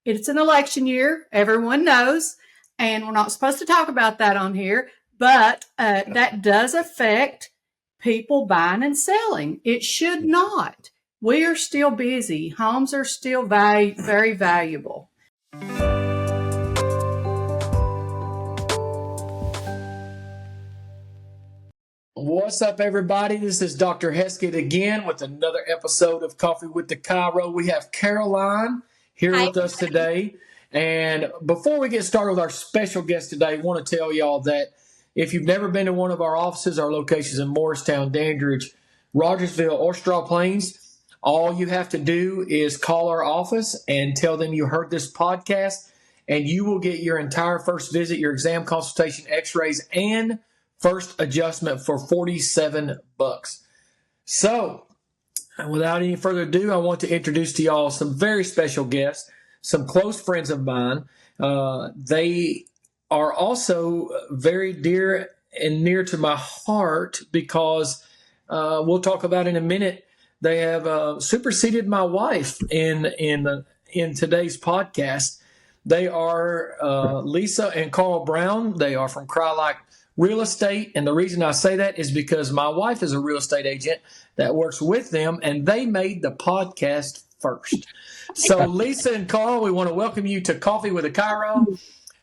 It's an election year. Everyone knows, and we're not supposed to talk about that on here, but that does affect people buying and selling. It should not. We are still busy. Homes are still very valuable. What's up, everybody? This is Dr. Heskett again with another episode of Coffee with the Chiro. We have Caroline here with us today. And before we get started with our special guest today, I want to tell y'all that if you've never been to one of our offices, our locations in Morristown, Dandridge, Rogersville, or Straw Plains, all you have to do is call our office and tell them you heard this podcast, and you will get your entire first visit, your exam, consultation, x-rays, and first adjustment for $47. So, without any further ado, I want to introduce to y'all some very special guests, some close friends of mine. They are also very dear and near to my heart because we'll talk about in a minute. They have superseded my wife in today's podcast. They are Lisa and Karl Brown. They are from Crye-Leike Real Estate, and the reason I say that is because my wife is a real estate agent that works with them, and they made the podcast first. So, Lisa and Karl, we want to welcome you to Coffee with a Chiro,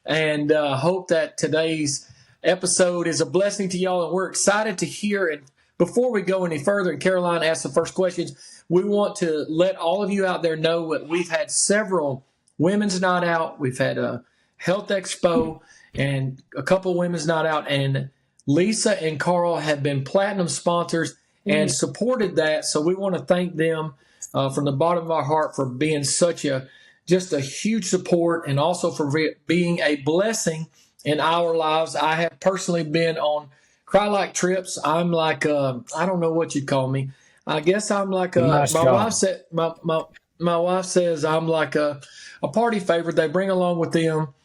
and hope that today's episode is a blessing to y'all, and we're excited to hear. And before we go any further, and Caroline asks the first questions, we want to let all of you out there know that we've had several women's night out. We've had a health expo and a couple of women's night out, and Lisa and Karl have been platinum sponsors and supported that. So we want to thank them from the bottom of our heart for being just a huge support, and also for being a blessing in our lives. I have personally been on Crye-Leike trips. I'm like I don't know what you'd call me. I guess I'm like nice my job. wife said. My wife says I'm like a party favorite. They bring along with them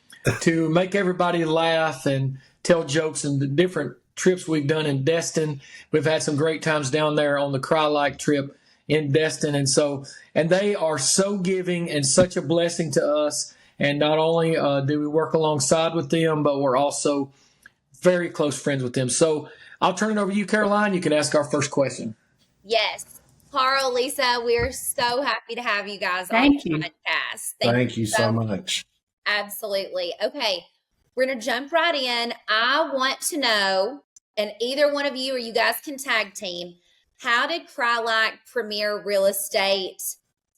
to make everybody laugh and tell jokes. And the different trips we've done in Destin, we've had some great times down there on the Crye-Leike trip in Destin. And they are so giving and such a blessing to us. And not only do we work alongside with them, but we're also very close friends with them. So I'll turn it over to you, Caroline. You can ask our first question. Yes. Karl, Lisa, we're so happy to have you guys on the podcast. Thank you so much. Absolutely. Okay. We're going to jump right in. I want to know, and either one of you or you guys can tag team, how did Crye-Leike Premier Real Estate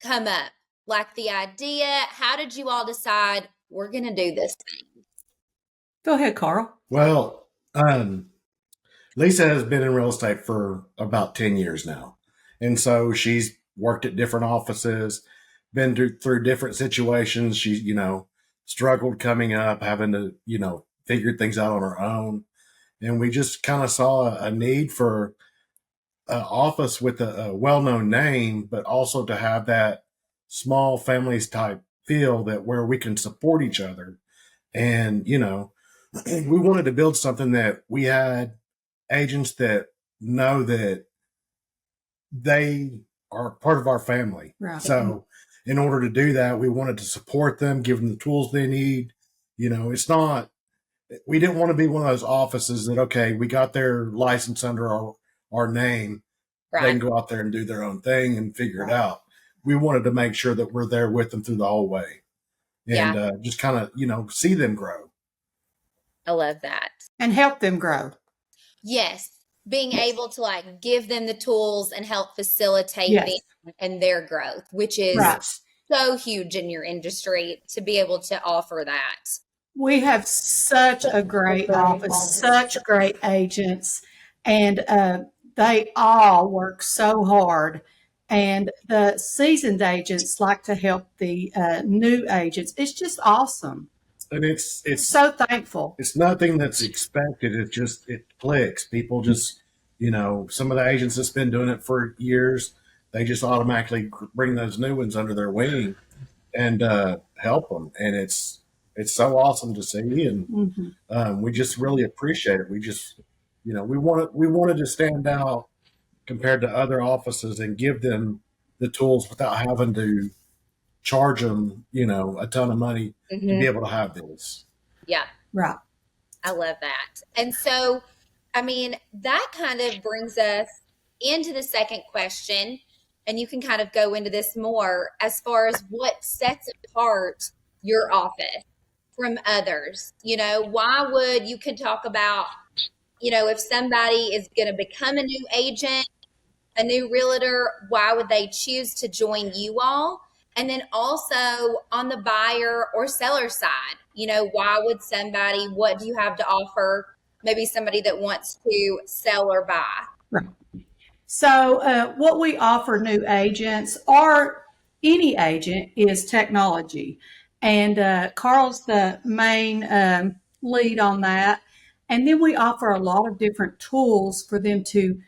come up? Like the idea, how did you all decide we're going to do this thing? Go ahead, Karl. Well, Lisa has been in real estate for about 10 years now. And so she's worked at different offices, been through different situations. She's, struggled coming up, having to, figure things out on her own. And we just kind of saw a need for an office with a well-known name, but also to have that small families type feel that where we can support each other. And, we wanted to build something that we had agents that know that they are part of our family. Right. So in order to do that, we wanted to support them, give them the tools they need. We didn't want to be one of those offices that, okay, we got their license under our name. Right. They can go out there and do their own thing and figure it out. We wanted to make sure that we're there with them through the whole way and just kind of, see them grow. I love that. And help them grow. Yes. Being able to give them the tools and help facilitate them and their growth, which is so huge in your industry to be able to offer that. We have such a great office, such great agents, and they all work so hard. And the seasoned agents like to help the new agents. It's just awesome. And it's so thankful. It's nothing that's expected. It clicks. People just, some of the agents that's been doing it for years, they just automatically bring those new ones under their wing and help them. And it's so awesome to see. And we just really appreciate it. We just, we wanted to stand out compared to other offices and give them the tools without having to charge them, a ton of money to be able to have this. Yeah. Right. I love that. And so, I mean, that kind of brings us into the second question, and you can kind of go into this more as far as what sets apart your office from others. Why would you could talk about, if somebody is going to become a new agent, a new realtor, why would they choose to join you all? And then also on the buyer or seller side, why would somebody, what do you have to offer? Maybe somebody that wants to sell or buy. Right. So what we offer new agents or any agent is technology. And Karl's the main lead on that. And then we offer a lot of different tools for them to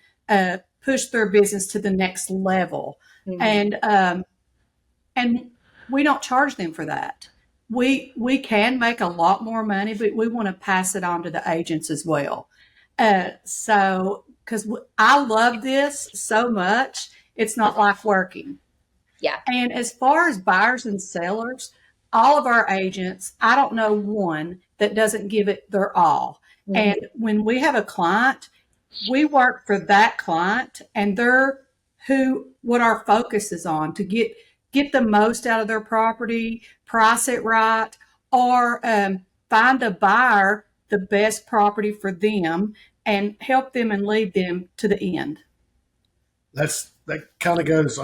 push their business to the next level. And we don't charge them for that. We can make a lot more money, but we want to pass it on to the agents as well. So, because I love this so much, it's not like working. Yeah. And as far as buyers and sellers, all of our agents, I don't know one that doesn't give it their all. And when we have a client, we work for that client, and they're what our focus is on to get the most out of their property, price it right, or find a buyer the best property for them and help them and lead them to the end. That kind of goes,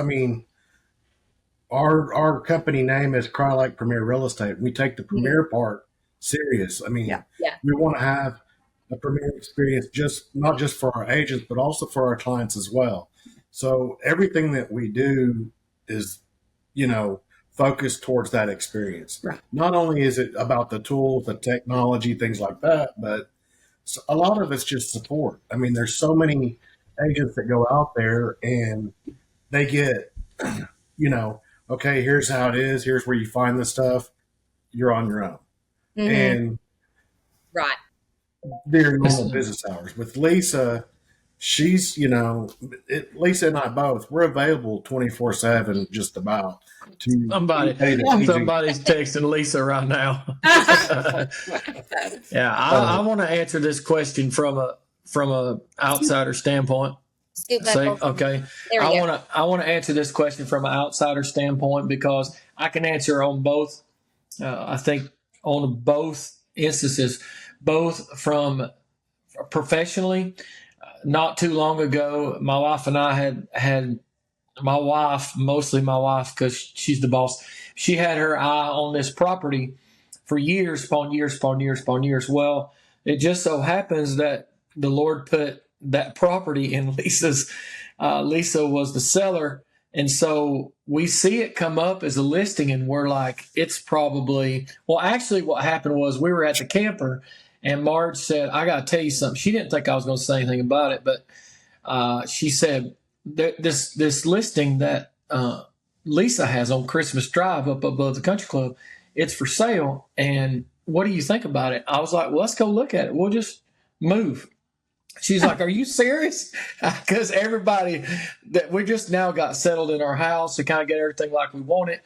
our company name is Crye-Leike Premier Real Estate. We take the premier part serious. We want to have a premier experience, not just for our agents, but also for our clients as well. So everything that we do is, focused towards that experience. Right. Not only is it about the tools, the technology, things like that, but a lot of it's just support. There's so many agents that go out there and they get, okay, here's how it is. Here's where you find the stuff. You're on your own. And right during normal business hours. With Lisa, she's, Lisa and I both, we're available 24/7 just about. Somebody's texting Lisa right now. Yeah, I want to answer this question from a outsider standpoint. Okay. I want to answer this question from an outsider standpoint because I can answer on both. I think on both instances, both from professionally. Not too long ago, my wife and I had my wife, mostly my wife, because she's the boss. She had her eye on this property for years upon years upon years upon years. Well, it just so happens that the Lord put that property in Lisa's. Lisa was the seller. And so we see it come up as a listing and we're like, it's probably, well, actually what happened was we were at the camper and Marge said, I got to tell you something. She didn't think I was going to say anything about it, but she said, this listing that Lisa has on Christmas Drive up above the country club, it's for sale. And what do you think about it? I was like, well, let's go look at it. We'll just move. She's like, are you serious? Because everybody that we just now got settled in our house to kind of get everything like we want it.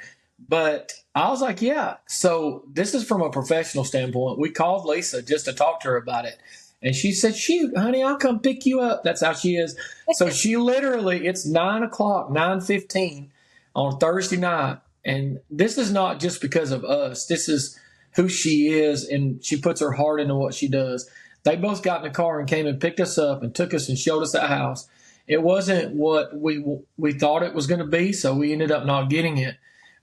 But I was like, yeah. So this is from a professional standpoint. We called Lisa just to talk to her about it. And she said, shoot, honey, I'll come pick you up. That's how she is. So she literally, it's 9:00, 9:15 on Thursday night. And this is not just because of us. This is who she is. And she puts her heart into what she does. They both got in the car and came and picked us up and took us and showed us that house. It wasn't what we thought it was going to be, so we ended up not getting it.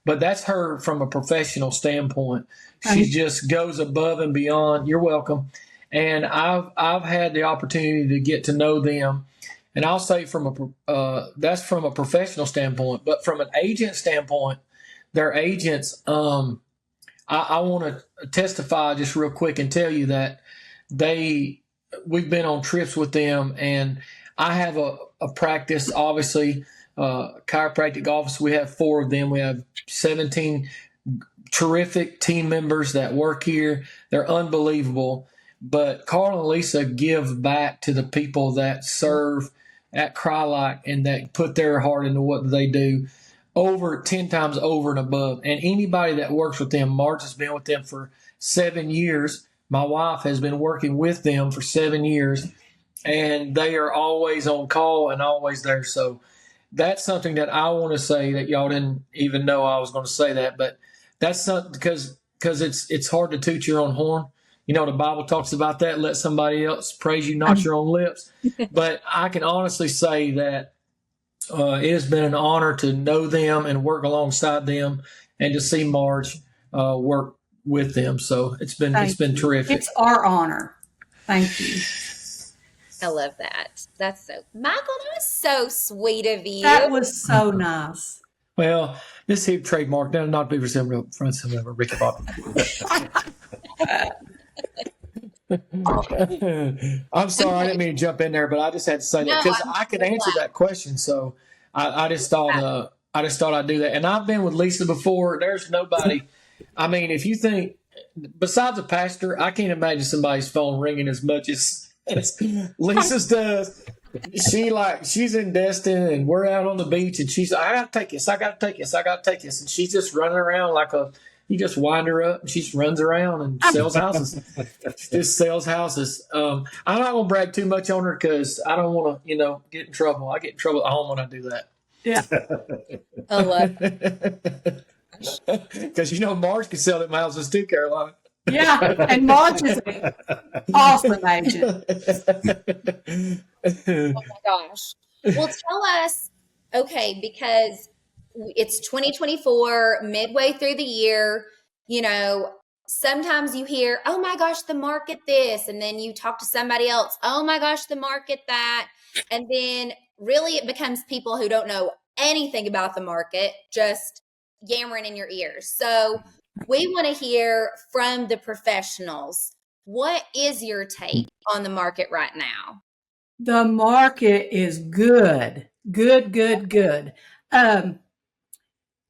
But that's her from a professional standpoint. She just goes above and beyond. You're welcome. And I've had the opportunity to get to know them. And I'll say that's from a professional standpoint. But from an agent standpoint, their agents, I want to testify just real quick and tell you that we've been on trips with them, and I have a practice, obviously, chiropractic office. We have 4 of them. We have 17 terrific team members that work here. They're unbelievable. But Karl and Lisa give back to the people that serve at Crye-Leike and that put their heart into what they do. over 10 times over and above. And anybody that works with them, Marge has been with them for 7 years. My wife has been working with them for 7 years, and they are always on call and always there. So that's something that I want to say that y'all didn't even know I was going to say that, but that's something because it's hard to toot your own horn. You know, the Bible talks about that. Let somebody else praise you, not your own lips. But I can honestly say that it has been an honor to know them and work alongside them, and to see Marge work with them. So it's been terrific. It's our honor. Thank you. I love that. That's so, Michael, that was so sweet of you. That was so nice. Well, this here trademark, that'll not be for some friends of Ricky Bobby. I'm sorry, I didn't mean to jump in there, but I just had to say that because I could answer that question. So I just thought I'd do that. And I've been with Lisa before. There's nobody. I mean, if you think besides a pastor, I can't imagine somebody's phone ringing as much as Lisa's does. She's in Destin and we're out on the beach and she's, I gotta take this. And she's just running around you just wind her up and she just runs around and sells houses. She just sells houses. I'm not going to brag too much on her because I don't want to, get in trouble. I get in trouble at home when I do that. Yeah. I love it. Because, Marge can sell them houses too, Caroline. Yeah. And Marge is an awesome agent. Oh my gosh. Well, tell us, okay, because it's 2024, midway through the year, sometimes you hear, oh my gosh, the market this, and then you talk to somebody else, oh my gosh, the market that, and then really it becomes people who don't know anything about the market, just yammering in your ears. So we want to hear from the professionals. What is your take on the market right now? The market is good. Good.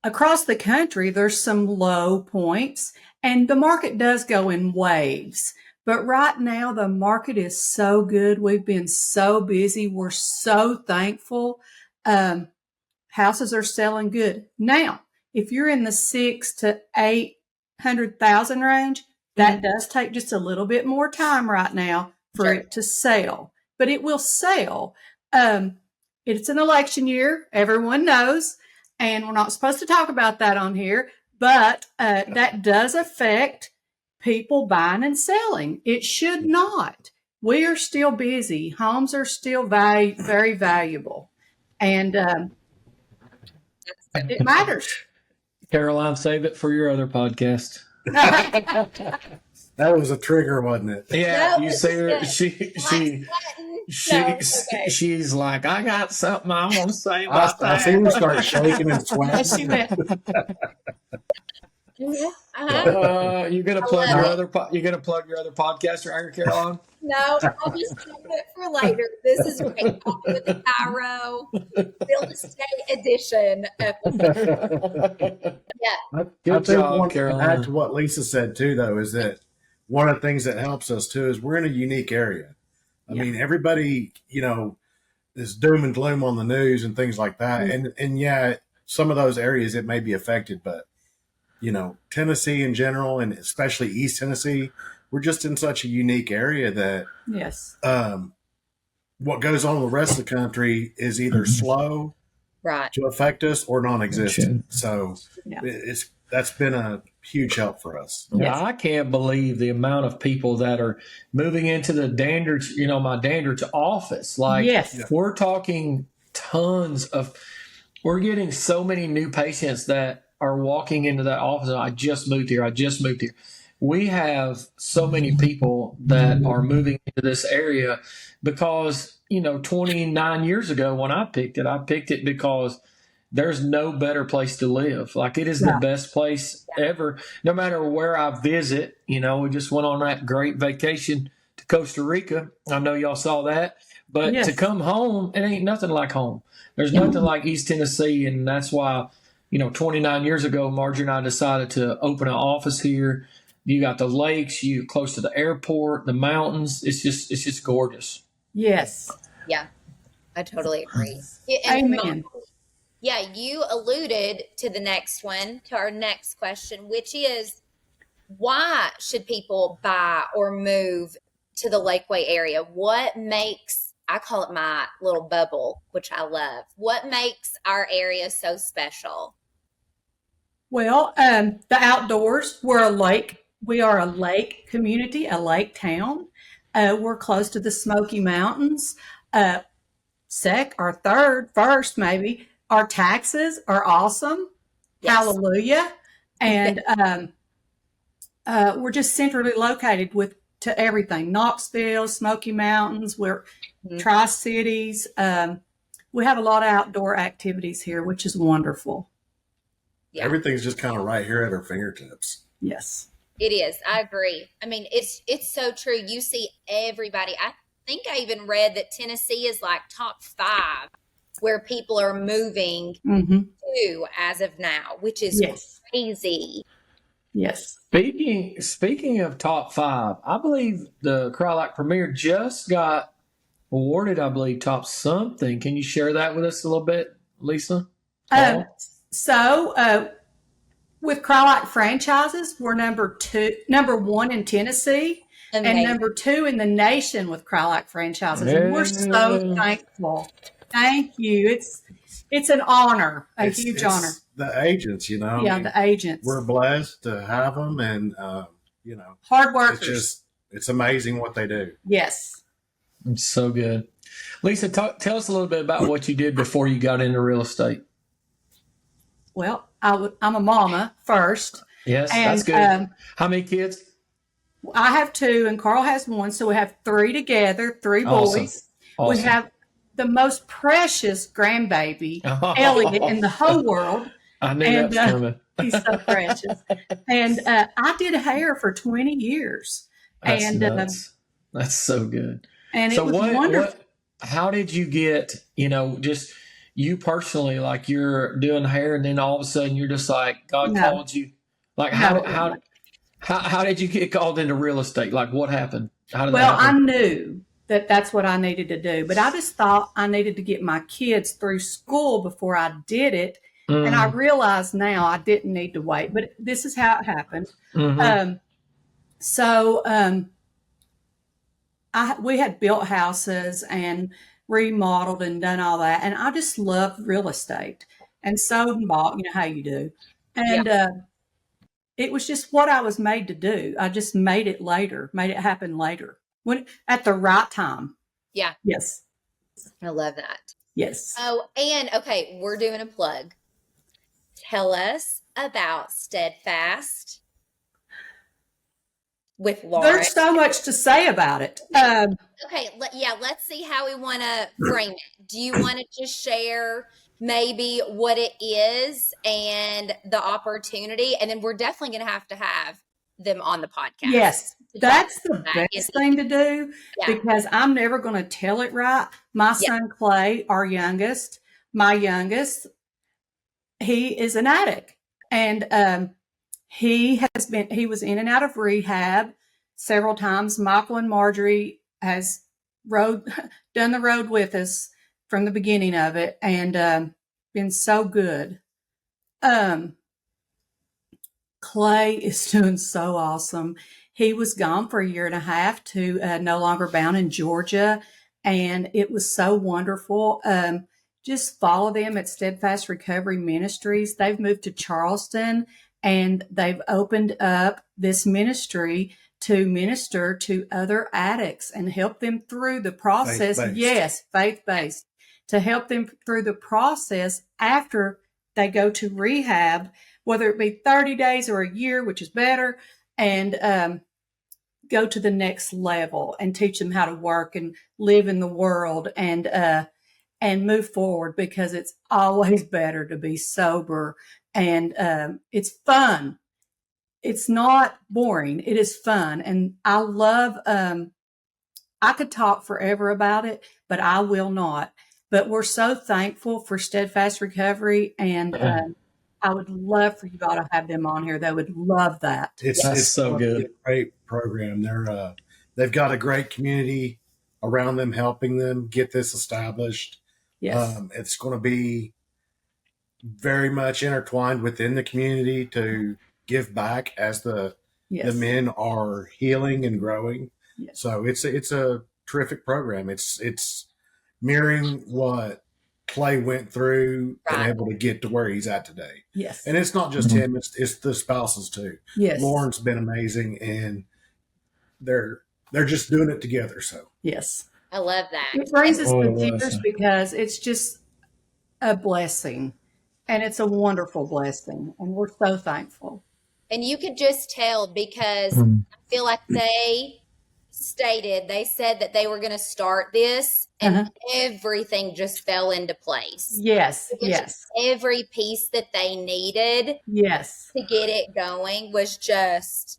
Across the country, there's some low points, and the market does go in waves. But right now, the market is so good. We've been so busy. We're so thankful. Houses are selling good. Now, if you're in the 600,000 to 800,000 range, that does take just a little bit more time right now for it to sell. But it will sell. It's an election year. Everyone knows. And we're not supposed to talk about that on here, but that does affect people buying and selling. It should not. We are still busy. Homes are still very valuable. And it matters. Caroline, save it for your other podcast. That was a trigger, wasn't it? Yeah, No, you see her. She's like, I got something I want to say about that. I see her start shaking and sweating. She went, You're gonna plug your other podcast right here, Caroline? No, I'll just save it for later. This is great. Coffee with the Cairo Real Estate Edition episode. Yeah. Good I think job, one Caroline. add to what Lisa said too, though, is that one of the things that helps us too is we're in a unique area. I mean, everybody, is doom and gloom on the news and things like that. And yeah, some of those areas it may be affected, but Tennessee in general, and especially East Tennessee, we're just in such a unique area that yes. What goes on in the rest of the country is either slow to affect us or non-existent. So that's been a huge help for us. Yeah, I can't believe the amount of people that are moving into the Dandridge, my Dandridge office. We're talking we're getting so many new patients that are walking into that office. I just moved here. We have so many people that are moving into this area because, 29 years ago when I picked it because there's no better place to live. Like, it is the best place ever. No matter where I visit, we just went on that great vacation to Costa Rica. I know y'all saw that. But to come home, it ain't nothing like home. There's nothing like East Tennessee. And that's why, 29 years ago, Marjorie and I decided to open an office here. You got the lakes, you're close to the airport, the mountains. It's just gorgeous. Yes. Yeah, I totally agree. Amen. Yeah, you alluded to the next one, to our next question, which is, why should people buy or move to the Lakeway area? What makes, I call it my little bubble, which I love. What makes our area so special? Well, the outdoors. We're a lake. We are a lake community, a lake town. We're close to the Smoky Mountains. Uh, first, maybe. Our taxes are awesome. Yes. Hallelujah. And we're just centrally located to everything. Knoxville, Smoky Mountains. We're Tri-Cities. We have a lot of outdoor activities here, which is wonderful. Yeah. Everything's just kind of right here at our fingertips. Yes. It is. I agree. I mean, it's so true. You see everybody. I think I even read that Tennessee is like top 5 where people are moving to as of now, which is crazy. Yes. Speaking of top 5, I believe the Crye-Leike Premier just got awarded, I believe, top something. Can you share that with us a little bit, Lisa? So with Crye-Leike franchises, we're number 1 in Tennessee. Amazing. And number 2 in the nation with Crye-Leike franchises. And we're so thankful. Thank you. It's an honor, a huge honor. The agents, you know. Yeah, the agents. We're blessed to have them, and you know, hard workers. It's amazing what they do. Yes. It's so good. Lisa, tell us a little bit about what you did before you got into real estate. Well, I'm a mama first. Yes, and, that's good. How many kids? I have 2, and Karl has 1, so we have 3 together, 3 boys. Awesome. We have the most precious grandbaby, Elliot, in the whole world. I knew that was coming. He's so precious. And I did hair for 20 years. That's so good. And it was wonderful. How did you get, just you personally, like you're doing hair and then all of a sudden you're just like, God called you? Like how did you get called into real estate? Like what happened? How did that happen? I knew that's what I needed to do, but I just thought I needed to get my kids through school before I did it. And I realize now I didn't need to wait, but this is how it happened. We had built houses and remodeled and done all that. And I just loved real estate and sold and bought, you know how you do. And it was just what I was made to do. I just made it happen later at the right time. Yeah. Yes. I love that. Yes. Oh, and okay, we're doing a plug. Tell us about Steadfast with Lauren. There's so much to say about it. Okay, let's see how we want to frame it. Do you want to just share maybe what it is and the opportunity? And then we're definitely going to have them on the podcast. Yes, that's the best thing to do because I'm never going to tell it right. My son Clay, my youngest, he is an addict, and he was in and out of rehab several times. Michael and Marjorie has done the road with us from the beginning of it, and been so good. Clay is doing so awesome. He was gone for 1.5 years to No Longer Bound in Georgia, and it was so wonderful. Just follow them at Steadfast Recovery Ministries. They've moved to Charleston, and they've opened up this ministry to minister to other addicts and help them through the process. Faith-based. Yes, faith-based, to help them through the process after they go to rehab, whether it be 30 days or 1 year, which is better, and go to the next level and teach them how to work and live in the world and move forward, because it's always better to be sober, and it's fun. It's not boring. It is fun. And I love, I could talk forever about it, but I will not. But we're so thankful for Steadfast Recovery, and I would love for you all to have them on here. They would love that. It's so good. A great program. They've got a great community around them, helping them get this established. Yes. It's going to be very much intertwined within the community to give back as the men are healing and growing. Yes. So it's a terrific program. It's mirroring what Clay went through and able to get to where he's at today. Yes. And it's not just him, it's the spouses too. Yes. Lauren's been amazing, and they're just doing it together. So I love that. It brings us to tears because it's just a blessing, and it's a wonderful blessing, and we're so thankful. And you could just tell because I feel like they said that they were going to start this, and everything just fell into place. Yes. Every piece that they needed to get it going was just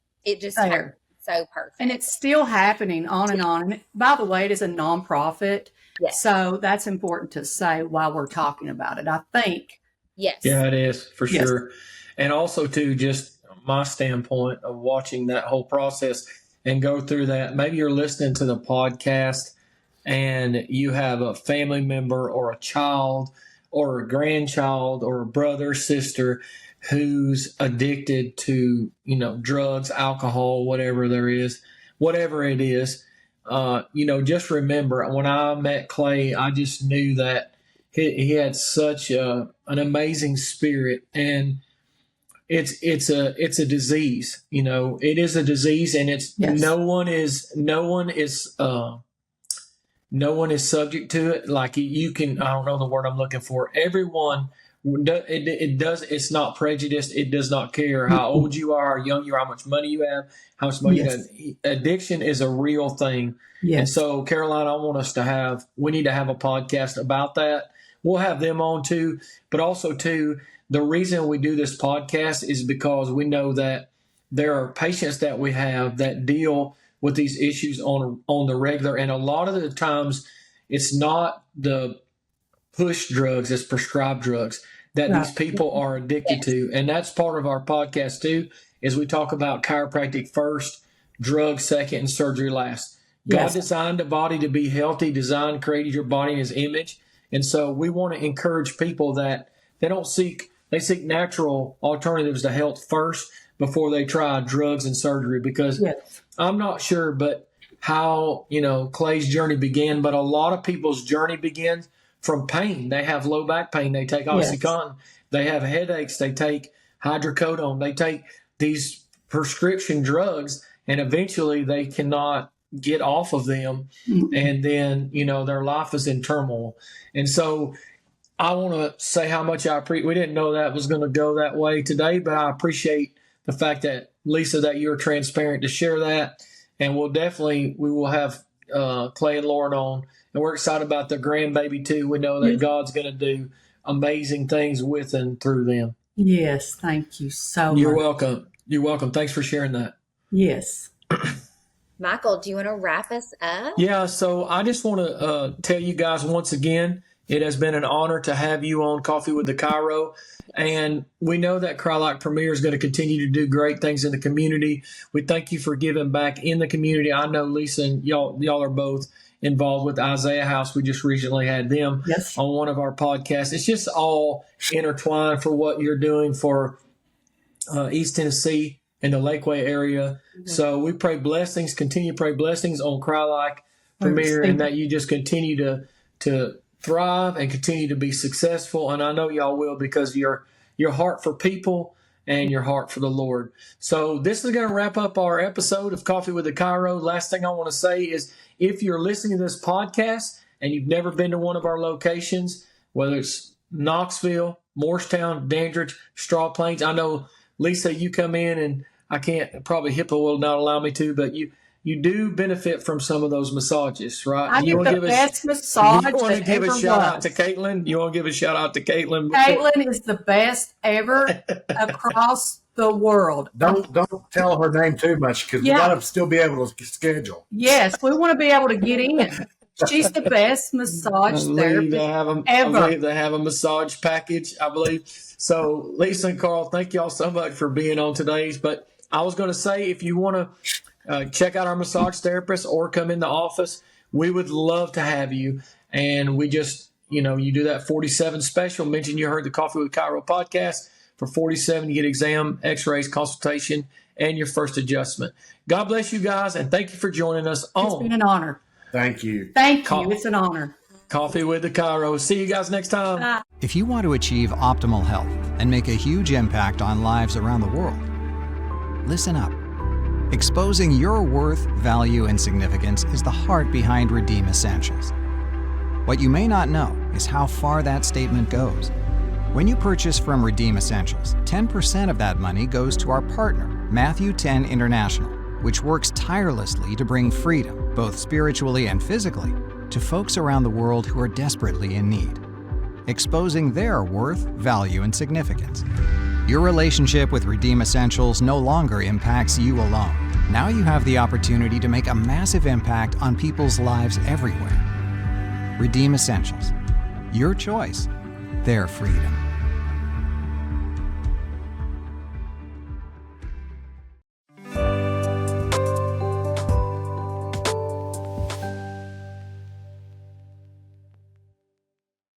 happened so perfect. And it's still happening on and on. And by the way, it is a nonprofit. Yes. So that's important to say while we're talking about it, I think. Yes. Yeah, it is for sure. And also too, just my standpoint of watching that whole process and go through that. Maybe you're listening to the podcast and you have a family member or a child or a grandchild or a brother, sister who's addicted to, drugs, alcohol, whatever it is. Just remember when I met Clay, I just knew that he had such an amazing spirit, and it's a disease. It is a disease, and it's no one is subject to it. Like you can, I don't know the word I'm looking for. Everyone, it's not prejudiced. It does not care how old you are, how young you are, how much money you have, how much money you have. Addiction is a real thing. Yes. And so, Caroline, we need to have a podcast about that. We'll have them on too, but also too, the reason we do this podcast is because we know that there are patients that we have that deal with these issues on the regular. And a lot of the times it's not the push drugs, it's prescribed drugs that these people are addicted to. And that's part of our podcast too, is we talk about chiropractic first, drugs second, and surgery last. God designed the body to be healthy, created your body in his image. And so we want to encourage people that they seek natural alternatives to health first before they try drugs and surgery, because I'm not sure but how, Clay's journey began, but a lot of people's journey begins from pain. They have low back pain. They take OxyContin. They have headaches. They take hydrocodone. They take these prescription drugs, and eventually they cannot get off of them. And then, their life is in turmoil. And so I want to say how much I appreciate. We didn't know that was going to go that way today, but I appreciate the fact that, Lisa, that you're transparent to share that. And we will have Clay and Lauren on, and we're excited about the grandbaby too. We know that God's going to do amazing things with and through them. Yes. Thank you so much. You're welcome. You're welcome. Thanks for sharing that. Yes. Michael, do you want to wrap us up? Yeah. So I just want to tell you guys once again, it has been an honor to have you on Coffee with the Chiro. And we know that Crye-Leike Premier is going to continue to do great things in the community. We thank you for giving back in the community. I know Lisa and y'all are both involved with Isaiah House. We just recently had them on one of our podcasts. It's just all intertwined for what you're doing for East Tennessee and the Lakeway area. So we pray blessings, continue to pray blessings on Crye-Leike Premier, and that you just continue to thrive and continue to be successful. And I know y'all will, because your heart for people and your heart for the Lord. So this is going to wrap up our episode of Coffee with the Chiro. Last thing I want to say is, if you're listening to this podcast and you've never been to one of our locations, whether it's Knoxville, Morristown, Dandridge, Straw Plains, I know, Lisa, you come in, and I can't, probably HIPAA will not allow me to, but you do benefit from some of those massages, right? I get the best massage. You want to give a shout out to Caitlin? You want to give a shout out to Caitlin? Caitlin is the best ever across the world. Don't tell her name too much, because we got to still be able to schedule. Yes, we want to be able to get in. She's the best massage therapist ever. I believe they have a massage package, I believe. So, Lisa and Karl, thank y'all so much for being on today's. But I was going to say, if you want to check out our massage therapist or come in the office, we would love to have you. And we just, you do that 47 special. Mention you heard the Coffee with Chiro podcast. For 47, you get exam, x-rays, consultation, and your first adjustment. God bless you guys, and thank you for joining us on It's been an honor. Thank you. Thank you. It's an honor. Coffee with the Chiro. See you guys next time. Bye. If you want to achieve optimal health and make a huge impact on lives around the world, listen up. Exposing your worth, value, and significance is the heart behind Redeem Essentials. What you may not know is how far that statement goes. When you purchase from Redeem Essentials, 10% of that money goes to our partner, Matthew 10 International, which works tirelessly to bring freedom, both spiritually and physically, to folks around the world who are desperately in need, exposing their worth, value, and significance. Your relationship with Redeem Essentials no longer impacts you alone. Now you have the opportunity to make a massive impact on people's lives everywhere. Redeem Essentials. Your choice, their freedom.